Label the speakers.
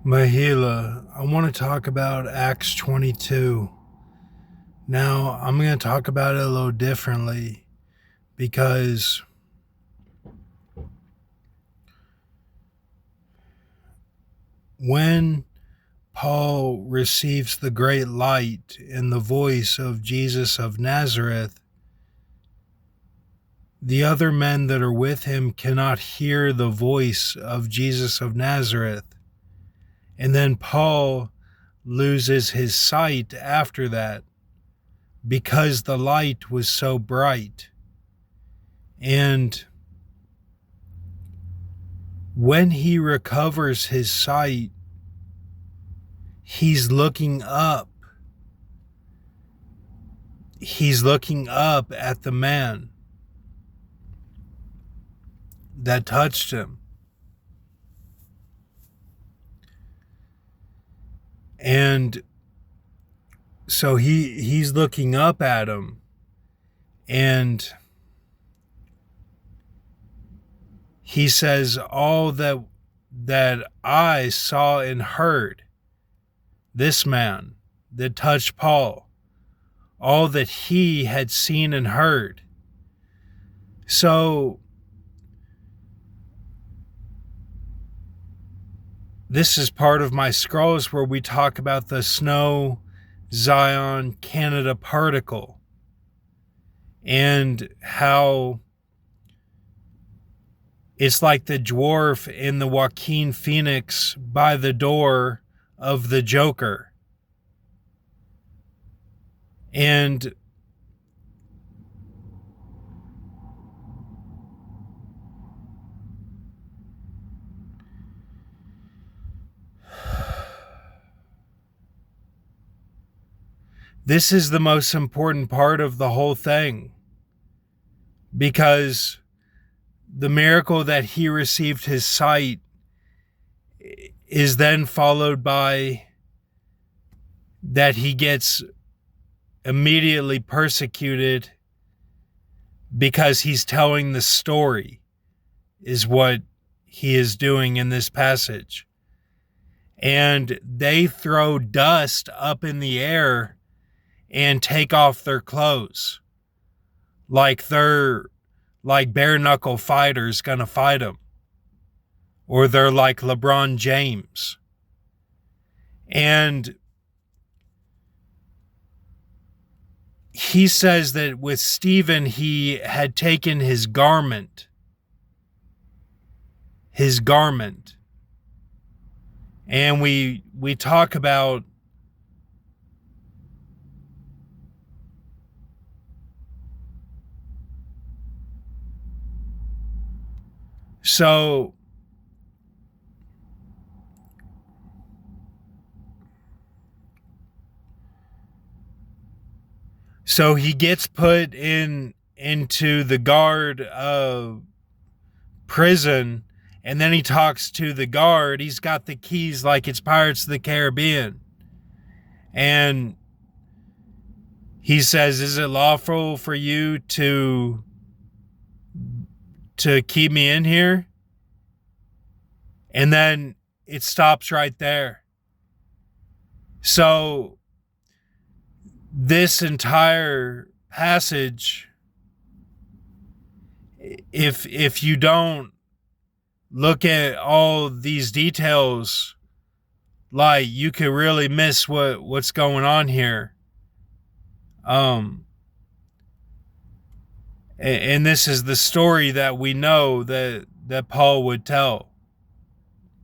Speaker 1: Mahila, I want to talk about Acts 22. Now, I'm going to talk about it a little differently because when Paul receives the great light in the voice of Jesus of Nazareth, the other men that are with him cannot hear the voice of Jesus of Nazareth. And then Paul loses his sight after that because the light was so bright. And when he recovers his sight, he's looking up. He's looking up at the man that touched him. And so he's looking up at him, and he says, all that I saw and heard, this man that touched Paul, all that he had seen and heard. So this is part of my scrolls where we talk about the Snow Zion Canada particle and how it's like the dwarf in the Joaquin Phoenix by the door of the Joker. And this is the most important part of the whole thing, because the miracle that he received his sight is then followed by that he gets immediately persecuted because he's telling the story, is what he is doing in this passage. And they throw dust up in the air and take off their clothes like they're like bare knuckle fighters gonna fight him, or they're like LeBron James. And he says that with Stephen, he had taken his garment, and we talk about so he gets put into the guard prison, and then he talks to the guard. He's got the keys like it's Pirates of the Caribbean. And he says, is it lawful for you to keep me in here? And then it stops right there. So this entire passage, if you don't look at all these details, like, you could really miss what's going on here. And this is the story that we know that Paul would tell.